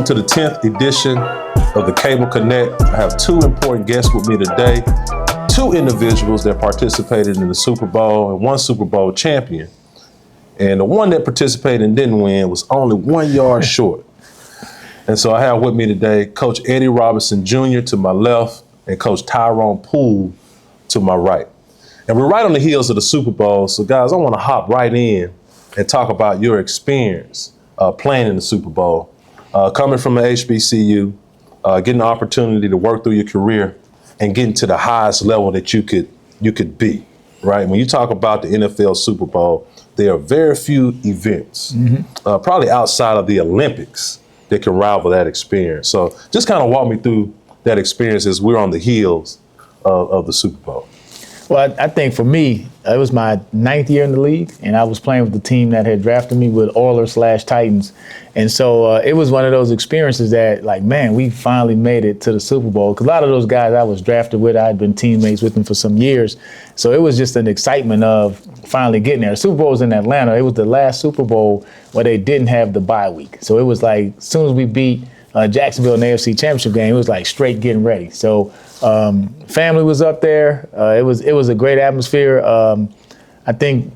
to the 10th edition of the Cable Connect. I have two important guests with me today. Two individuals that participated in the Super Bowl and one Super Bowl champion. And the one that participated and didn't win was only 1 yard short. And so I have with me today Coach Eddie Robinson Jr. to my left and Coach Tyrone Poole to my right. And we're right on the heels of the Super Bowl. So guys, I want to hop right in and talk about your experience playing in the Super Bowl. Coming from an HBCU, getting the opportunity to work through your career and getting to the highest level that you could be, right? When you talk about the NFL Super Bowl, there are very few events, probably outside of the Olympics, that can rival that experience. So just kind of walk me through that experience as we're on the heels of the Super Bowl. Well, I think for me, it was my 9th year in the league, and I was playing with the team that had drafted me with Oilers/Titans. And so it was one of those experiences that, like, man, we finally made it to the Super Bowl. Because a lot of those guys I was drafted with, I had been teammates with them for some years. So it was just an excitement of finally getting there. The Super Bowl was in Atlanta. It was the last Super Bowl where they didn't have the bye week. So it was like, as soon as we beat Jacksonville in the AFC Championship game, it was like straight getting ready. So family was up there. It was a great atmosphere. I think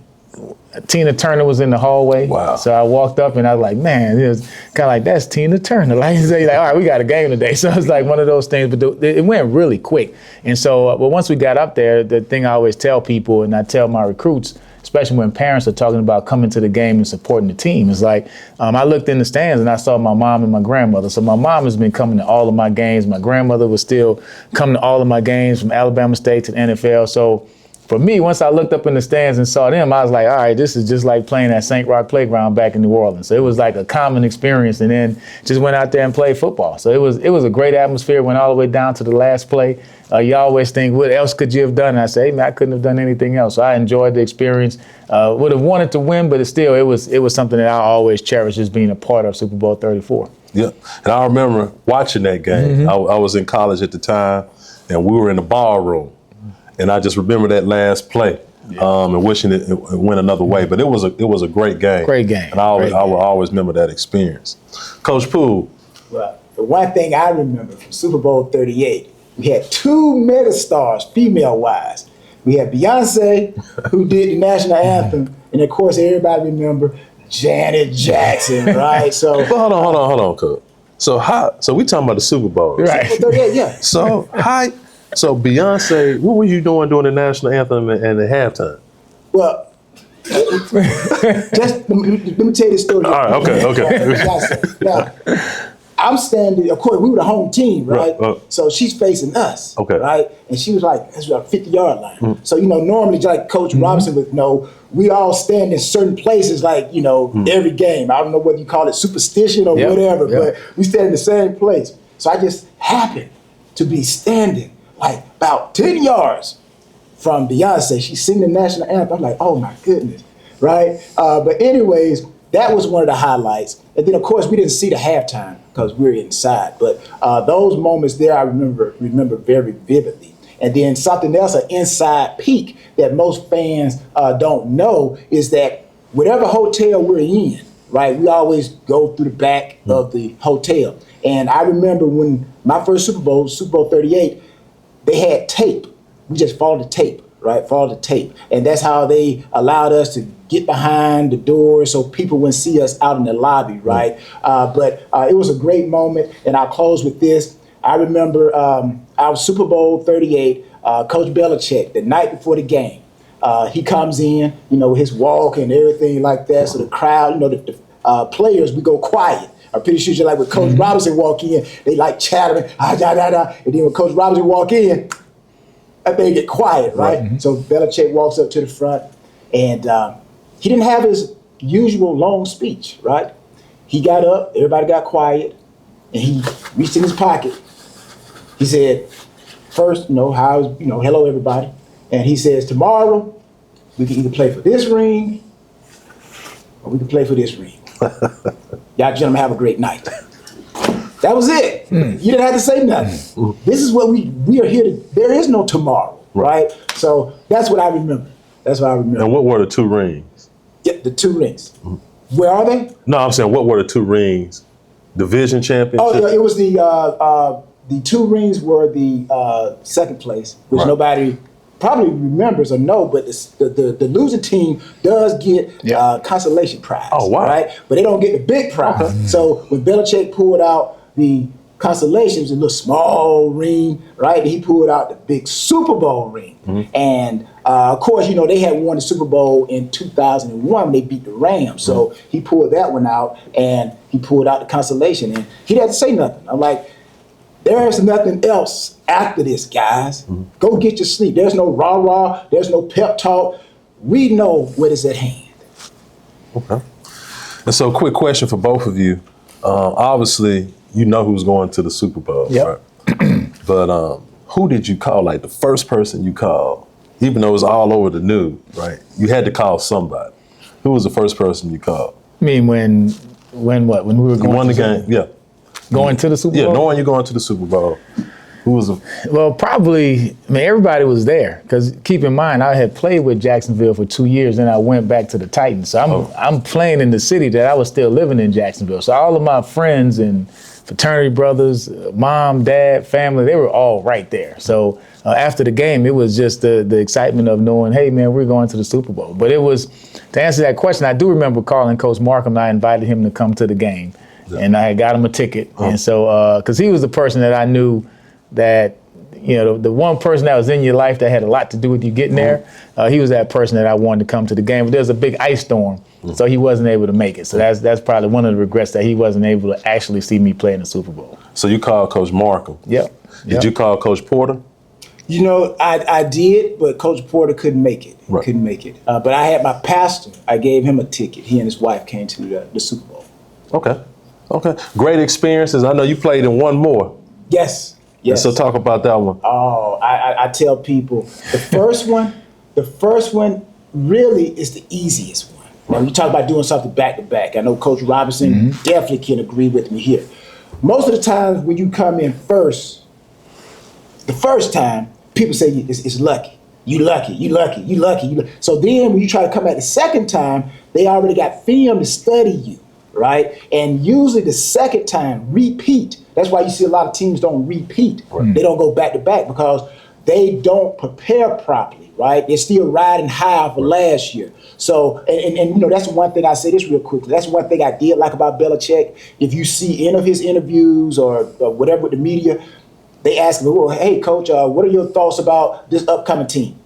Tina Turner was in the hallway. Wow. So I walked up and I was like, man, it was kind of like, that's Tina Turner. Like, all right, we got a game today. So it was like one of those things, but it went really quick. And so, but once we got up there, the thing I always tell people, and I tell my recruits, especially when parents are talking about coming to the game and supporting the team, it's like, I looked in the stands and I saw my mom and my grandmother. So my mom has been coming to all of my games. My grandmother was still coming to all of my games from Alabama State to the NFL. So for me, once I looked up in the stands and saw them, I was like, all right, this is just like playing at St. Roch Playground back in New Orleans. So it was like a common experience, and then just went out there and played football. So it was a great atmosphere, went all the way down to the last play. You always think, what else could you have done? And I say, hey, man, I couldn't have done anything else. So I enjoyed the experience. Would have wanted to win, but it was something that I always cherish as being a part of Super Bowl 34. Yeah, and I remember watching that game. I was in college at the time, and we were in the ballroom. And I just remember that last play, and wishing it went another way. But it was a great game. Great game. And I will always remember that experience. Coach Poole. Well, the one thing I remember from Super Bowl 38, we had two megastars, female-wise. We had Beyonce, who did the national anthem, and of course everybody remember Janet Jackson, right? So Well, hold on, Coach. So we talking about the Super Bowl, Right. Super Bowl 38, yeah. So Beyonce, what were you doing during the national anthem and the halftime? Well, just let me tell you this story. All right, okay. Now, I'm standing, of course, we were the home team, right? So she's facing us, Okay. right? And she was like, that's about 50-yard line. So, normally, just like Coach Robinson would know, we all stand in certain places, like, every game. I don't know whether you call it superstition or whatever, but we stand in the same place. So I just happened to be standing like about 10 yards from Beyonce. She's singing the national anthem. I'm like, oh my goodness, right? But anyways, that was one of the highlights. And then of course we didn't see the halftime because we were inside. But those moments there I remember very vividly. And then something else, an inside peek that most fans don't know is that whatever hotel we're in, right, we always go through the back of the hotel. And I remember when my first Super Bowl 38, they had tape. We just followed the tape, right? Followed the tape. And that's how they allowed us to get behind the door so people wouldn't see us out in the lobby, right? But it was a great moment, and I'll close with this. I remember our Super Bowl 38, Coach Belichick, the night before the game, he comes in, his walk and everything like that. So the crowd, the players, we go quiet. I'm pretty sure like when Coach Robinson walk in, they like chattering, and then when Coach Robinson walk in, that thing get quiet, right? So Belichick walks up to the front, and he didn't have his usual long speech, right? He got up, everybody got quiet, and he reached in his pocket. He said, first, hello everybody, and he says, tomorrow we can either play for this ring or we can play for this ring. Y'all gentlemen have a great night. That was it. You didn't have to say nothing. This is what we are here to, there is no tomorrow, right? So that's what I remember. And what were the two rings? Yeah, the two rings. Where are they? No, I'm saying what were the two rings Division championship? Oh, yeah, it was the 2 rings were the second place, which Right. nobody probably remembers or know, but the losing team does get consolation prize. Oh, wow. Right? But they don't get the big prize. Okay. So when Belichick pulled out the consolations, a little small ring, right? He pulled out the big Super Bowl ring. And of course, you know, they had won the Super Bowl in 2001 when they beat the Rams. So he pulled that one out and he pulled out the consolation. And he didn't say nothing. I'm like, there's nothing else after this, guys. Go get your sleep. There's no rah-rah. There's no pep talk. We know what is at hand. Okay. And so, quick question for both of you. Obviously, you know who's going to the Super Bowl, Yep. right? But who did you call? Like the first person you called, even though it was all over the news, right? You had to call somebody. Who was the first person you called? I mean, when what? When we were You going won the to game, yeah. going to the Super Yeah, Bowl? knowing you're going to the Super Bowl. Who was the Well, probably, I mean, everybody was there. Because keep in mind, I had played with Jacksonville for 2 years, and I went back to the Titans. So I'm playing in the city that I was still living in Jacksonville. So all of my friends and fraternity brothers, mom, dad, family, they were all right there. So after the game, it was just the excitement of knowing, hey, man, we're going to the Super Bowl. But it was, to answer that question, I do remember calling Coach Markham. I invited him to come to the game. And I had got him a ticket. And so, because he was the person that I knew that, you know, the one person that was in your life that had a lot to do with you getting there, he was that person that I wanted to come to the game. But there was a big ice storm, so he wasn't able to make it. So that's probably one of the regrets, that he wasn't able to actually see me play in the Super Bowl. So you called Coach Markham. Yep. Did you call Coach Porter? You know, I did, but Coach Porter couldn't make it. Right. Couldn't make it. But I had my pastor. I gave him a ticket. He and his wife came to the Super Bowl. Okay. Great experiences. I know you played in one more. Yes. Yes. So talk about that one. Oh, I tell people the first one really is the easiest one. Now you talk about doing something back to back. I know Coach Robinson definitely can agree with me here. Most of the times when you come in first, the first time, people say it's lucky. You lucky. So then when you try to come back the second time, they already got film to study you, right? And usually the second time, repeat. That's why you see a lot of teams don't repeat. Right. They don't go back to back because they don't prepare properly, right? They're still riding high for last year. So, and you know, that's one thing I say this real quickly. That's one thing I did like about Belichick. If you see any of his interviews or whatever with the media, they ask me, well, hey, Coach, what are your thoughts about this upcoming team?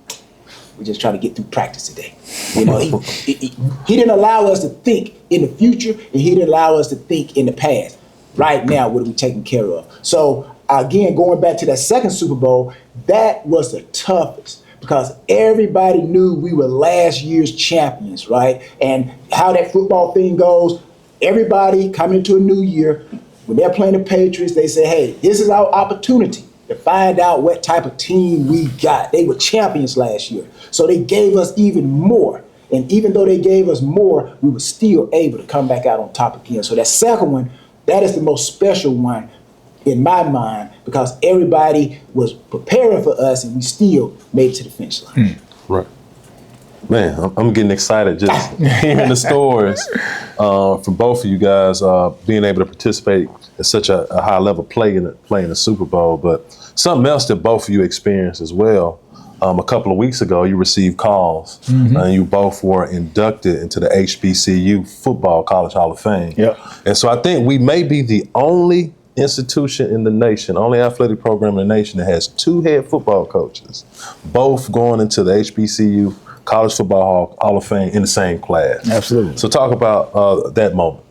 We're just trying to get through practice today. You know, he didn't allow us to think in the future, and he didn't allow us to think in the past. Right now, what are we taking care of? So, again, going back to that second Super Bowl, that was the toughest because everybody knew we were last year's champions, right? And how that football thing goes, everybody coming into a new year, when they're playing the Patriots, they say, hey, this is our opportunity to find out what type of team we got. They were champions last year. So they gave us even more. And even though they gave us more, we were still able to come back out on top again. So that second one, that is the most special one in my mind because everybody was preparing for us and we still made it to the finish line. Right. Man, I'm getting excited just hearing the stories from both of you guys being able to participate at such a high level playing the Super Bowl. But something else that both of you experienced as well. A couple of weeks ago, you received calls and you both were inducted into the HBCU Football College Hall of Fame. Yep. And so I think we may be the only institution in the nation, only athletic program in the nation that has 2 head football coaches, both going into the HBCU College Football Hall of Fame in the same class. Absolutely. So talk about that moment.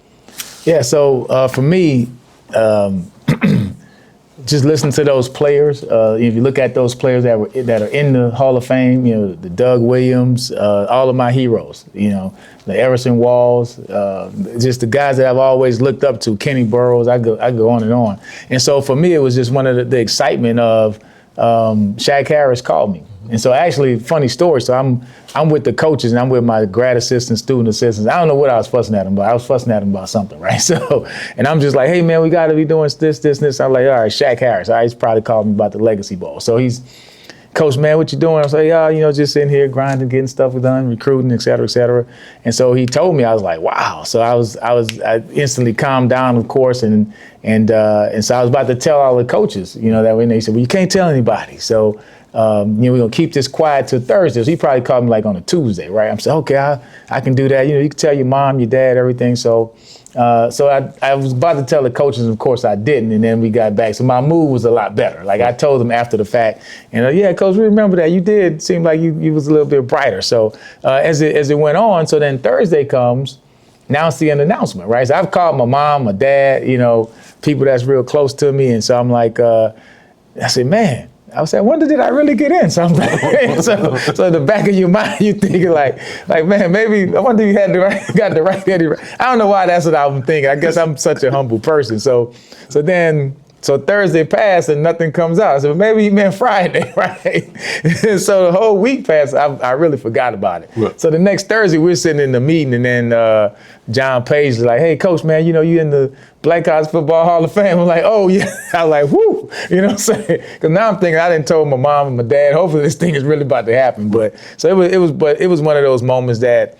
Yeah, so for me, just listen to those players. If you look at those players that are in the Hall of Fame, you know, the Doug Williams, all of my heroes, you know, the Everson Walls, just the guys that I've always looked up to, Kenny Burroughs, I go on and on. And so for me, it was just one of the excitement of Shaq Harris called me. And so actually, funny story, so I'm with the coaches and I'm with my grad assistants, student assistants. I don't know what I was fussing at them about. I was fussing at them about something, right? So, and I'm just like, hey man, we got to be doing this, and this. I'm like, all right, Shaq Harris. All right, he's probably called me about the Legacy Bowl. So he's Coach, man, what you doing? I was like, yeah, just sitting here grinding, getting stuff done, recruiting, et cetera, et cetera. And so he told me, I was like, wow. So I instantly calmed down, of course, and so I was about to tell all the coaches, that when they said, well, you can't tell anybody. So, we're gonna keep this quiet till Thursday. So he probably called me like on a Tuesday, right? I'm saying, okay, I can do that. You can tell your mom, your dad, everything. So I was about to tell the coaches, and of course I didn't, and then we got back. So my mood was a lot better. Like I told them after the fact, and yeah, coach, we remember that. You did seem like you was a little bit brighter. So as it went on, so then Thursday comes, now it's the announcement, right? So I've called my mom, my dad, people that's real close to me, and so I'm like, I said, man. I was saying, when did I really get in? So I'm like, so in the back of your mind, you thinking like, man, maybe I wonder if you got the right Eddie. I don't know why that's what I'm thinking. I guess I'm such a humble person. So Thursday passed and nothing comes out. So maybe he meant Friday, right? So the whole week passed. I really forgot about it. Right. So the next Thursday, we're sitting in the meeting, and then John Page is like, hey, coach, man, you in the Black College Football Hall of Fame. I'm like, oh, yeah. I was like, whoo. You know what I'm saying? Because now I'm thinking I didn't tell my mom and my dad, hopefully this thing is really about to happen. But so it was one of those moments that,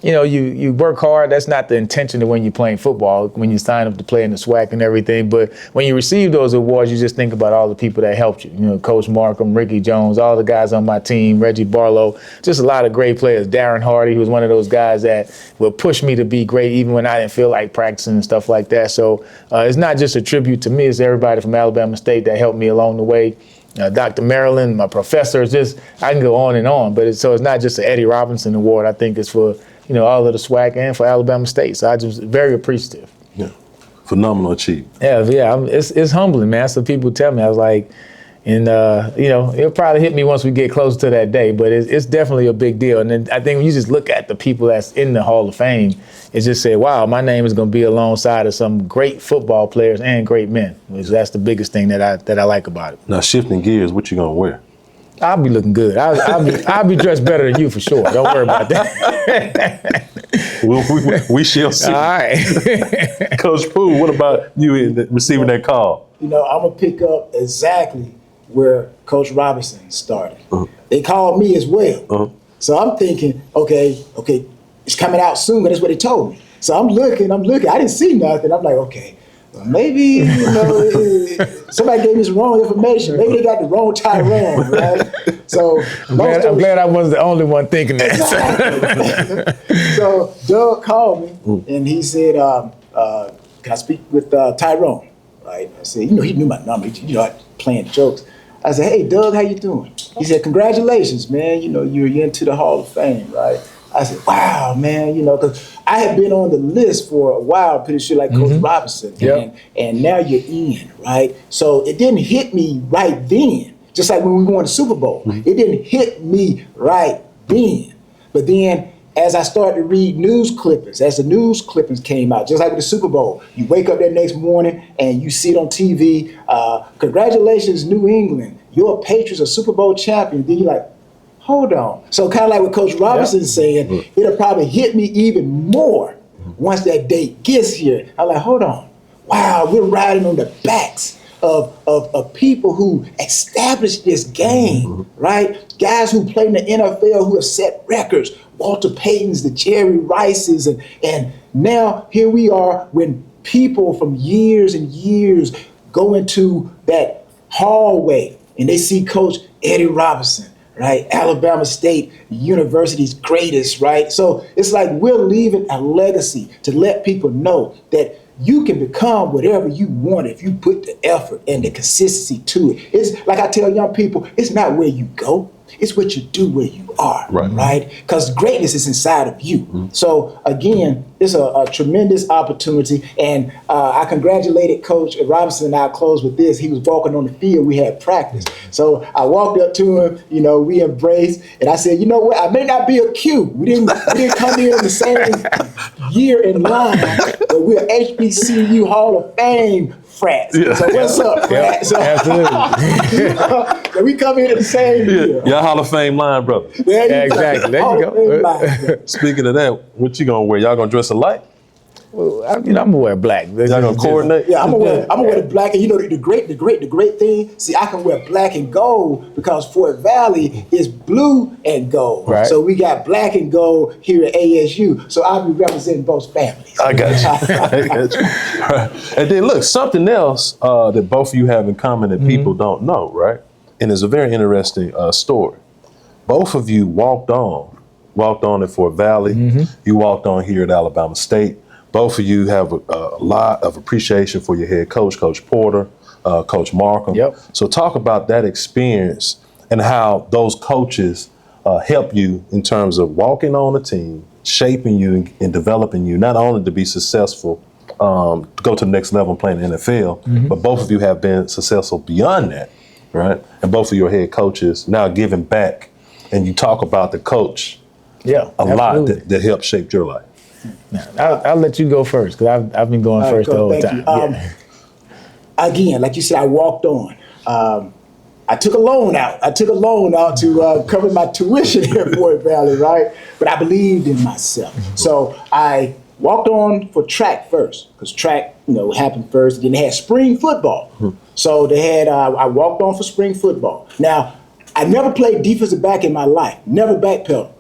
you work hard. That's not the intention of when you're playing football, when you sign up to play in the SWAC and everything. But when you receive those awards, you just think about all the people that helped you. Coach Markham, Ricky Jones, all the guys on my team, Reggie Barlow, just a lot of great players. Darren Hardy, who was one of those guys that would push me to be great even when I didn't feel like practicing and stuff like that. So it's not just a tribute to me. It's everybody from Alabama State that helped me along the way. Dr. Maryland, my professors, I can go on and on. But it's not just the Eddie Robinson Award. I think it's for all of the SWAC and for Alabama State. So I just very appreciative. Yeah, phenomenal achievement. Yeah. It's humbling, man. So people tell me, I was like, and it'll probably hit me once we get closer to that day. But it's definitely a big deal. And then I think when you just look at the people that's in the Hall of Fame, it's just say, wow, my name is going to be alongside of some great football players and great men. That's the biggest thing that I like about it. Now shifting gears, what you gonna wear? I'll be looking good. I'll be dressed better than you for sure. Don't worry about that. we shall see. All right. Coach Poole, what about you receiving that call? I'm going to pick up exactly where Coach Robinson started. Uh-huh. They called me as well. Uh-huh. So I'm thinking, okay, it's coming out soon, but that's what they told me. So I'm looking. I didn't see nothing. I'm like, okay. Maybe, somebody gave me some wrong information. Maybe they got the wrong Tyrone, right? So I'm glad I wasn't the only one thinking that. Exactly. So Doug called me and he said, can I speak with Tyrone? Right? I said, he knew my number. I playing jokes. I said, hey, Doug, how you doing? He said, congratulations, man. You're into the Hall of Fame, right? I said, wow, man, because I had been on the list for a while, pretty sure like Coach Robinson, and now you're in, right? So it didn't hit me right then, just like when we won the Super Bowl. It didn't hit me right then. But then as I started to read news clippings, as the news clippings came out, just like with the Super Bowl, you wake up that next morning and you see it on TV, congratulations, New England, your Patriots are Super Bowl champion. Then you're like, hold on. So kind of like what Coach Robinson is saying, it'll probably hit me even more once that date gets here. I'm like, hold on. Wow, we're riding on the backs of people who established this game, right? Guys who played in the NFL who have set records, Walter Paytons, the Jerry Rices, and now here we are when people from years and years go into that hallway and they see Coach Eddie Robinson, right? Alabama State University's greatest, right? So it's like we're leaving a legacy to let people know that you can become whatever you want if you put the effort and the consistency to it. It's like I tell young people, it's not where you go, it's what you do where you are, right? Because greatness is inside of you. So again, it's a tremendous opportunity, and I congratulated Coach Robinson, and I'll close with this. He was walking on the field, we had practice. So I walked up to him, we embraced, and I said, you know what, I may not be a Q. We didn't come here in the same year in line, but we're HBCU Hall of Fame frats. Yeah. So what's up, frat? So, absolutely. We come in at the same year. Y'all Hall of Fame line, brother. Exactly. There you go. Speaking of that, what you gonna wear? Y'all gonna dress alike? I'm gonna wear black. Y'all gonna coordinate? Yeah, I'm gonna wear the black, and the great thing. See, I can wear black and gold because Fort Valley is blue and gold. Right. So we got black and gold here at ASU. So I'll be representing both families. I got you. I got you. Right. And then look, something else that both of you have in common that people don't know, right? And it's a very interesting story. Both of you walked on at Fort Valley. You walked on here at Alabama State. Both of you have a lot of appreciation for your head coach, Coach Porter, Coach Markham. Yep. So talk about that experience and how those coaches help you in terms of walking on a team, shaping you and developing you, not only to be successful, to go to the next level and play in the NFL, but both of you have been successful beyond that, right? And both of your head coaches now giving back, and you talk about the coach lot that helped shape your life. I'll let you go first because I've been going first the whole time. Again, like you said, I walked on. I took a loan out. To cover my tuition here at Fort Valley, right? But I believed in myself. So I walked on for track first because track, happened first. Then they had spring football. So they had, I walked on for spring football. Now, I never played defensive back in my life, never backpedaled.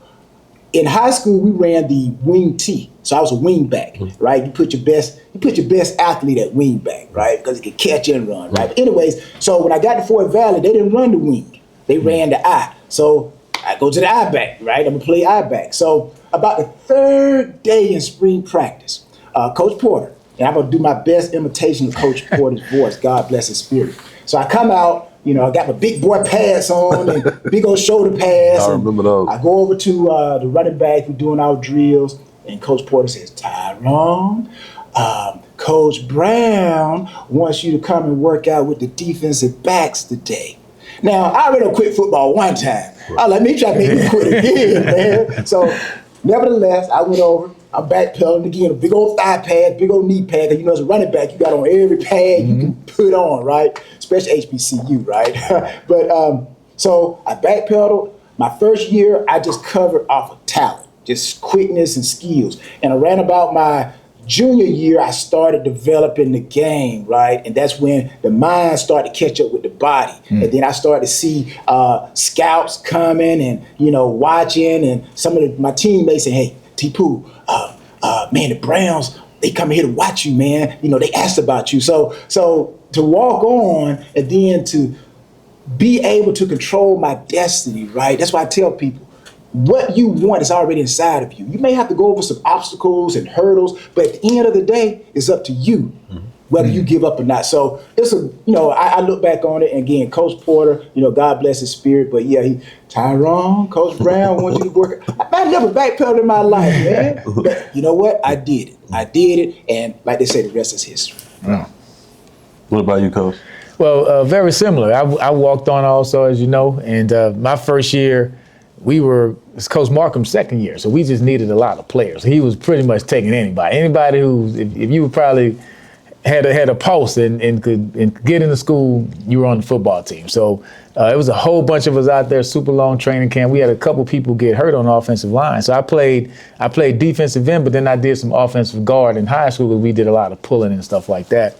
In high school, we ran the wing T. So I was a wing back, right? You put your best athlete at wing back, right? Because he could catch and run, right? But anyways, so when I got to Fort Valley, they didn't run the wing. They ran the I. So I go to the I back, right? I'm gonna play I back. So about the third day in spring practice, Coach Porter, and I'm gonna do my best imitation of Coach Porter's voice, God bless his spirit. So I come out, I got my big boy pads on and big old shoulder pads. I remember those. I go over to the running back, we're doing our drills, and Coach Porter says, Tyrone, Coach Brown wants you to come and work out with the defensive backs today. Now, I already quit football one time. Let me try to make me quit again, man. So, nevertheless, I went over. I'm backpedaling again, a big old thigh pad, big old knee pad. Because as a running back, you got on every pad you can put on, right? Especially HBCU, right? But so I backpedaled. My first year, I just covered off of talent, just quickness and skills. And around about my junior year, I started developing the game, right? And that's when the mind started to catch up with the body. And then I started to see scouts coming and, watching. And some of my teammates say, hey, Poole, man, the Browns, they come here to watch you, man. They asked about you. So to walk on and then to be able to control my destiny, right? That's why I tell people, what you want is already inside of you. You may have to go over some obstacles and hurdles, but at the end of the day, it's up to you whether you give up or not. So it's I look back on it, and again, Coach Porter, God bless his spirit, but yeah, Tyrone, Coach Brown wants you to work. I never backpedaled in my life, man. But you know what? I did it, and like they say, the rest is history. Wow. What about you, Coach? Well, very similar. I walked on also, as you know, and my first year, it's Coach Markham's second year, so we just needed a lot of players. He was pretty much taking anybody who, if you probably had a pulse and could get into school, you were on the football team. So it was a whole bunch of us out there, super long training camp. We had a couple people get hurt on the offensive line. So I played defensive end, but then I did some offensive guard in high school because we did a lot of pulling and stuff like that.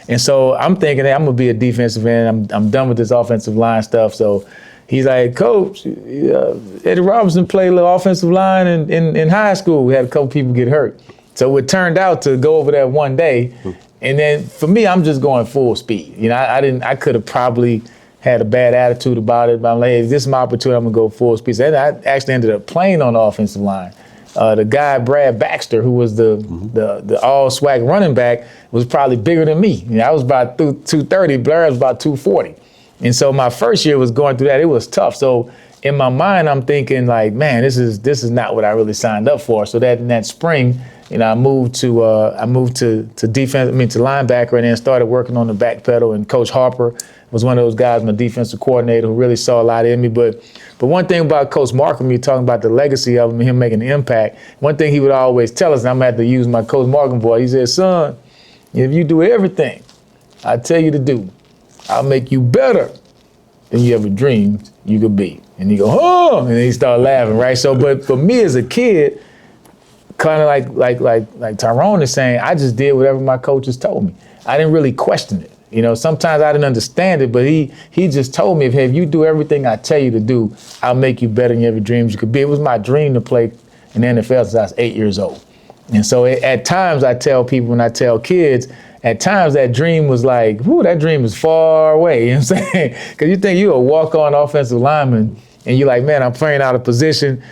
And so I'm thinking, hey, I'm gonna be a defensive end. I'm done with this offensive line stuff. So he's like, Coach, Eddie Robinson played a little offensive line in high school. We had a couple people get hurt. So it turned out to go over there one day. And then for me, I'm just going full speed. I could have probably had a bad attitude about it, but I'm like, hey, this is my opportunity, I'm gonna go full speed. So I actually ended up playing on the offensive line. The guy, Brad Baxter, who was the all-swag running back, was probably bigger than me. I was about 230, Blair was about 240. And so my first year was going through that. It was tough. So in my mind, I'm thinking like, man, this is not what I really signed up for. So that in that spring, I moved to defense, to linebacker, and then started working on the back pedal. And Coach Harper was one of those guys, my defensive coordinator, who really saw a lot in me. But one thing about Coach Markham, you're talking about the legacy of him and him making an impact. One thing he would always tell us, and I'm gonna have to use my Coach Markham voice. He said, son, if you do everything I tell you to do, I'll make you better than you ever dreamed you could be. And he go, oh, and then he started laughing, right? So, but for me as a kid, kind of like Tyrone is saying, I just did whatever my coaches told me. I didn't really question it. You know, sometimes I didn't understand it, but he just told me, if you do everything I tell you to do, I'll make you better than you ever dreamed you could be. It was my dream to play in the NFL since I was 8 years old. And so at times I tell people, when I tell kids, at times that dream was like, whoo, that dream is far away. You know what I'm saying? Because you think you're a walk-on offensive lineman and you're like, man, I'm playing out of position.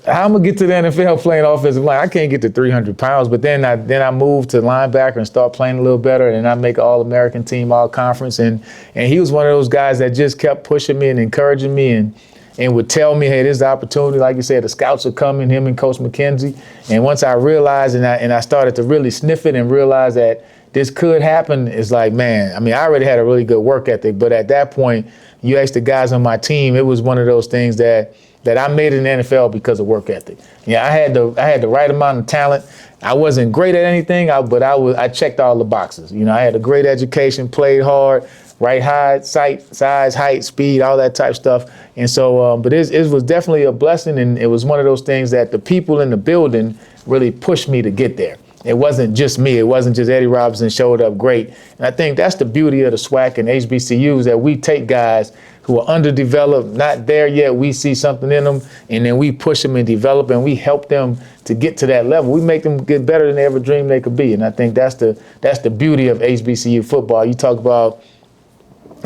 How am I gonna get to the NFL playing offensive line? I can't get to 300 pounds. But then I moved to linebacker and start playing a little better, and I make an All-American team, All-Conference, and he was one of those guys that just kept pushing me and encouraging me and would tell me, hey, this is the opportunity. Like you said, the scouts are coming, him and Coach McKenzie. And once I realized and I started to really sniff it and realize that this could happen, it's like, man, I mean, I already had a really good work ethic, but at that point, you asked the guys on my team, it was one of those things that I made it in the NFL because of work ethic. Yeah, I had the right amount of talent. I wasn't great at anything, but I checked all the boxes. You know, I had a great education, played hard, right size, height, speed, all that type stuff. And so, but it was definitely a blessing, and it was one of those things that the people in the building really pushed me to get there. It wasn't just me. It wasn't just Eddie Robinson showed up great. And I think that's the beauty of the SWAC and HBCUs, that we take guys who are underdeveloped, not there yet. We see something in them, and then we push them and develop, and we help them to get to that level. We make them get better than they ever dreamed they could be. And I think that's the beauty of HBCU football. You talk about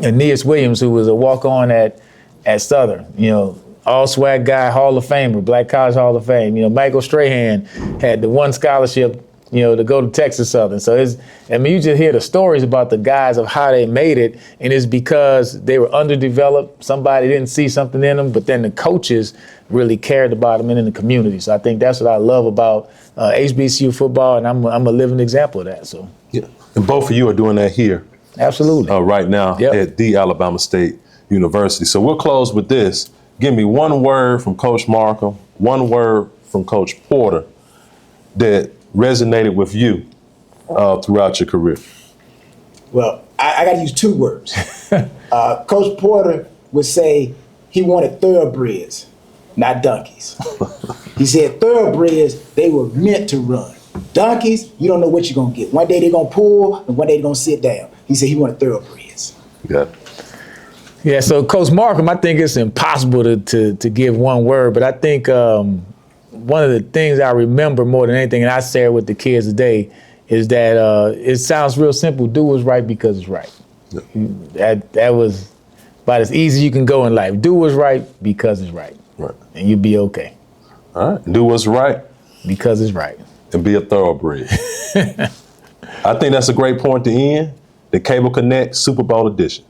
Aeneas Williams, who was a walk-on at Southern, you know, all SWAC guy, Hall of Famer, Black College Hall of Fame. You know, Michael Strahan had the one scholarship, you know, to go to Texas Southern. So you just hear the stories about the guys of how they made it, and it's because they were underdeveloped. Somebody didn't see something in them, but then the coaches really cared about them and in the community. So I think that's what I love about HBCU football, and I'm a living example of that. So yeah, and both of you are doing that here. Absolutely. Right now at the Alabama State University. So we'll close with this. Give me one word from Coach Markham, one word from Coach Porter that resonated with you throughout your career. Well, I got to use two words. Coach Porter would say he wanted thoroughbreds, not donkeys. He said thoroughbreds, they were meant to run. Donkeys, you don't know what you're going to get. One day they're going to pull, and one day they're going to sit down. He said he wanted thoroughbreds. Yeah. Yeah, so Coach Markham, I think it's impossible to give one word, but I think one of the things I remember more than anything, and I share with the kids today, is that it sounds real simple. Do what's right because it's right. Yeah. That was about as easy as you can go in life. Do what's right because it's right. Right. And you'll be okay. All right. Do what's right. Because it's right. And be a thoroughbred. I think that's a great point to end. The Cable Connect Super Bowl edition.